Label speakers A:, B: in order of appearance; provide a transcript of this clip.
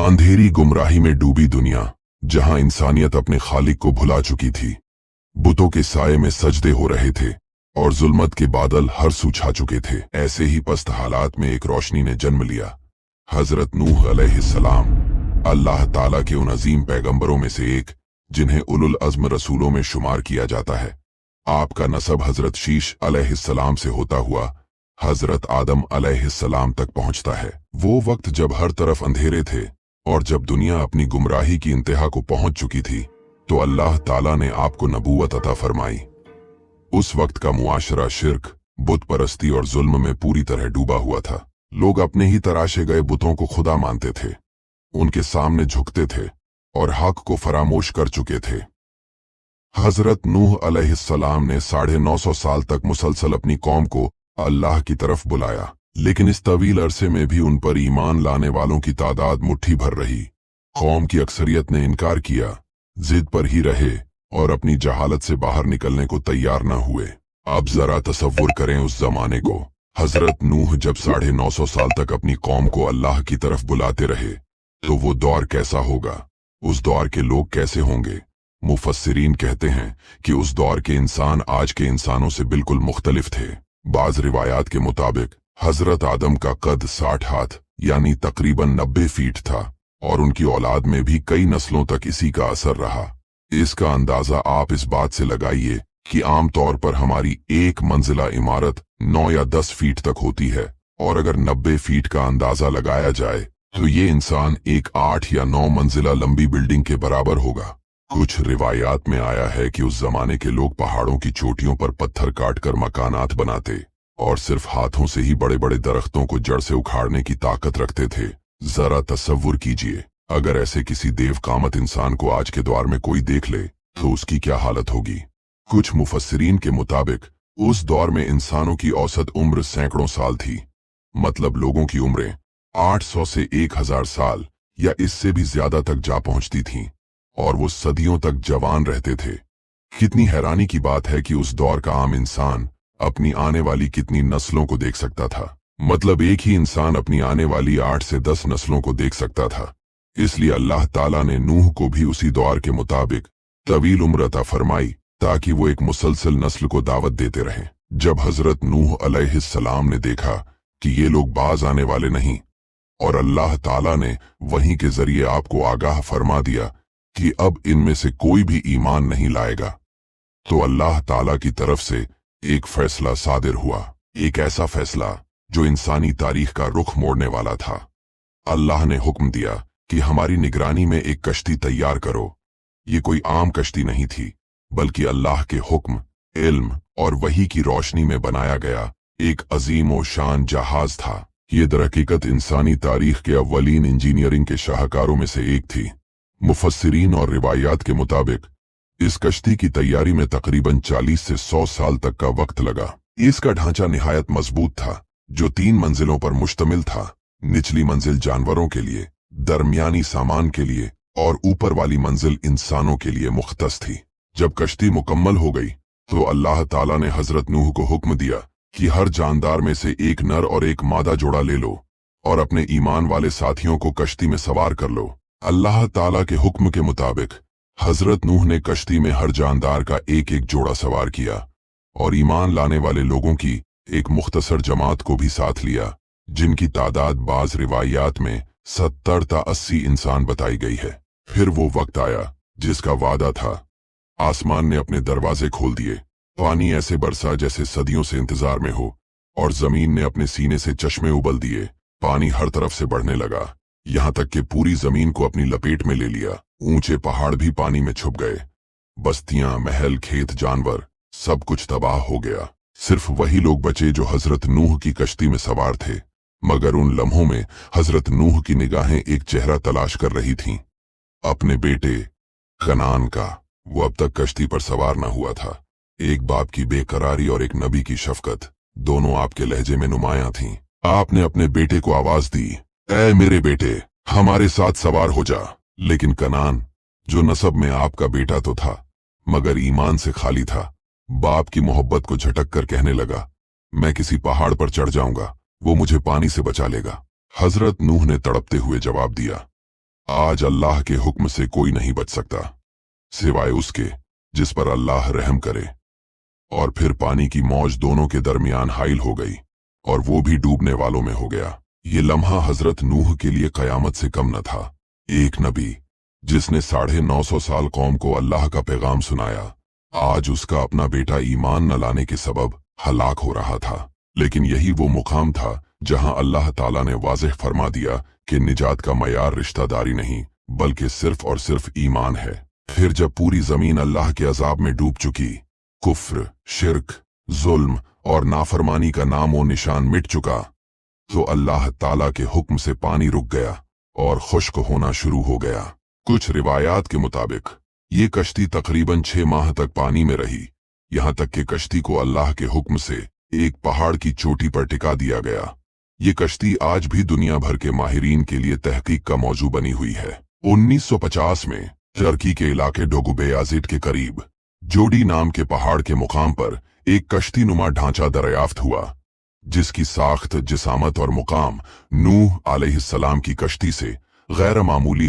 A: अंधेरी गुमराही में डूबी दुनिया, जहां इंसानियत अपने खालिक को भुला चुकी थी। बुतों के साये में सजदे हो रहे थे और जुल्मत के बादल हर सू छा चुके थे। ऐसे ही पस्त हालात में एक रोशनी ने जन्म लिया। हजरत नूह अलैहिस्सलाम, अल्लाह ताला के उन अजीम पैगंबरों में से एक, जिन्हें उलुल अज़्म रसूलों में शुमार किया जाता है। आपका नसब हजरत शीश अलैहिस्सलाम से होता हुआ हजरत आदम अलैहिस्सलाम तक पहुंचता है। वो वक्त जब हर तरफ अंधेरे थे और जब दुनिया अपनी गुमराही की इंतहा को पहुंच चुकी थी, तो अल्लाह ताला ने आपको नबूवत अता फरमाई। उस वक्त का मुआशरा शिर्क, बुत परस्ती और जुल्म में पूरी तरह डूबा हुआ था। लोग अपने ही तराशे गए बुतों को खुदा मानते थे, उनके सामने झुकते थे और हक को फरामोश कर चुके थे। हजरत नूह अलैहिस्सलाम ने 950 साल तक मुसलसल अपनी कौम को अल्लाह की तरफ बुलाया, लेकिन इस तवील अरसे में भी उन पर ईमान लाने वालों की तादाद मुट्ठी भर रही। कौम की अक्सरियत ने इनकार किया, जिद पर ही रहे और अपनी जहालत से बाहर निकलने को तैयार न हुए। अब जरा तसव्वुर करें उस जमाने को। हजरत नूह जब 950 साल तक अपनी कौम को अल्लाह की तरफ बुलाते रहे, तो वो दौर कैसा होगा, उस दौर के लोग कैसे होंगे। मुफस्सिरीन कहते हैं कि उस दौर के इंसान आज के इंसानों से बिल्कुल मुख्तलिफ थे। बाज रिवायात के मुताबिक हजरत आदम का कद 60 हाथ यानी तकरीबन 90 फीट था और उनकी औलाद में भी कई नस्लों तक इसी का असर रहा। इसका अंदाजा आप इस बात से लगाइए कि आम तौर पर हमारी एक मंजिला इमारत 9 या 10 फीट तक होती है, और अगर 90 फीट का अंदाजा लगाया जाए तो ये इंसान एक 8 या 9 मंजिला लंबी बिल्डिंग के बराबर होगा। कुछ रिवायात में आया है कि उस जमाने के लोग पहाड़ों की चोटियों पर पत्थर काटकर मकानात बनाते और सिर्फ हाथों से ही बड़े बड़े दरख्तों को जड़ से उखाड़ने की ताकत रखते थे। जरा तसव्वुर कीजिए, अगर ऐसे किसी देवकामत इंसान को आज के दौर में कोई देख ले तो उसकी क्या हालत होगी। कुछ मुफस्सिरीन के मुताबिक उस दौर में इंसानों की औसत उम्र सैकड़ों साल थी, मतलब लोगों की उम्रें 800 से 1000 साल या इससे भी ज्यादा तक जा पहुंचती थीं, और वो सदियों तक जवान रहते थे। कितनी हैरानी की बात है कि उस दौर का आम इंसान अपनी आने वाली कितनी नस्लों को देख सकता था। मतलब एक ही इंसान अपनी आने वाली 8 से 10 नस्लों को देख सकता था। इसलिए अल्लाह ताला ने नूह को भी उसी दौर के मुताबिक तवील उम्र अता फरमाई, ताकि वो एक मुसलसल नस्ल को दावत देते रहें। जब हजरत नूह अलैहिस्सलाम ने देखा कि ये लोग बाज आने वाले नहीं, और अल्लाह ताला ने वहीं के जरिए आपको आगाह फरमा दिया कि अब इनमें से कोई भी ईमान नहीं लाएगा, तो अल्लाह ताला की तरफ से एक फैसला सादिर हुआ। एक ऐसा फैसला जो इंसानी तारीख का रुख मोड़ने वाला था। अल्लाह ने हुक्म दिया कि हमारी निगरानी में एक कश्ती तैयार करो। ये कोई आम कश्ती नहीं थी, बल्कि अल्लाह के हुक्म, इल्म और वही की रोशनी में बनाया गया एक अजीम व शान जहाज था। ये दरहकीकत इंसानी तारीख के अव्वलीन इंजीनियरिंग के शाहकारों में से एक थी। मुफस्सिरीन और रिवायात के मुताबिक इस कश्ती की तैयारी में तकरीबन 40 से 100 साल तक का वक्त लगा। इसका ढांचा निहायत मजबूत था, जो 3 मंजिलों पर मुश्तमिल था। निचली मंजिल जानवरों के लिए, दरमियानी सामान के लिए और ऊपर वाली मंजिल इंसानों के लिए मुख्तस थी। जब कश्ती मुकम्मल हो गई तो अल्लाह ताला ने हजरत नूह को हुक्म दिया कि हर जानदार में से एक नर और एक मादा जोड़ा ले लो और अपने ईमान वाले साथियों को कश्ती में सवार कर लो। अल्लाह ताला के हुक्म के मुताबिक हजरत नूह ने कश्ती में हर जानदार का एक एक जोड़ा सवार किया और ईमान लाने वाले लोगों की एक मुख्तसर जमात को भी साथ लिया, जिनकी तादाद बाज रिवायात में 70 ता 80 इंसान बताई गई है। फिर वो वक्त आया जिसका वादा था। आसमान ने अपने दरवाजे खोल दिए, पानी ऐसे बरसा जैसे सदियों से इंतजार में हो, और जमीन ने अपने सीने से चश्मे उबल दिए। पानी हर तरफ से बढ़ने लगा, यहां तक कि पूरी जमीन को अपनी लपेट में ले लिया। ऊंचे पहाड़ भी पानी में छुप गए। बस्तियां, महल, खेत, जानवर, सब कुछ तबाह हो गया। सिर्फ वही लोग बचे जो हजरत नूह की कश्ती में सवार थे। मगर उन लम्हों में हजरत नूह की निगाहें एक चेहरा तलाश कर रही थीं, अपने बेटे कनान का। वो अब तक कश्ती पर सवार न हुआ था। एक बाप की बेकरारी और एक नबी की शफकत दोनों आपके लहजे में नुमायां थीं। आपने अपने बेटे को आवाज दी, ऐ मेरे बेटे, हमारे साथ सवार हो जा। लेकिन कनान, जो नसब में आपका बेटा तो था मगर ईमान से खाली था, बाप की मोहब्बत को झटक कर कहने लगा, मैं किसी पहाड़ पर चढ़ जाऊंगा, वो मुझे पानी से बचा लेगा। हजरत नूह ने तड़पते हुए जवाब दिया, आज अल्लाह के हुक्म से कोई नहीं बच सकता सिवाय उसके जिस पर अल्लाह रहम करे। और फिर पानी की मौज दोनों के दरमियान हाइल हो गई और वो भी डूबने वालों में हो गया। ये लम्हा हजरत नूह के लिए कयामत से कम न था। एक नबी जिसने 950 साल कौम को अल्लाह का पैगाम सुनाया, आज उसका अपना बेटा ईमान न लाने के सबब हलाक हो रहा था। लेकिन यही वो मुकाम था जहां अल्लाह ताला ने वाज़ेह फरमा दिया कि निजात का मयार रिश्तेदारी नहीं बल्कि सिर्फ और सिर्फ ईमान है। फिर जब पूरी जमीन अल्लाह के अजाब में डूब चुकी, कुफ्र, शिर्क, जुल्म और नाफरमानी का नामो निशान मिट चुका, तो अल्लाह ताला के हुक्म से पानी रुक गया और खुश्क होना शुरू हो गया। कुछ रिवायात के मुताबिक ये कश्ती तकरीबन 6 माह तक पानी में रही, यहां तक कि कश्ती को अल्लाह के हुक्म से एक पहाड़ की चोटी पर टिका दिया गया। ये कश्ती आज भी दुनिया भर के माहिरीन के लिए तहकीक का मौजू बनी हुई है। 1950 में टर्की के इलाके डोगुबेयाजिट के करीब जोडी नाम के पहाड़ के मुकाम पर एक कश्ती नुमा ढांचा दरियाफ्त हुआ, जिसकी साख्त, जिसामत और मुकाम नूह अलैहिस्सलाम की कश्ती से गैर मामूली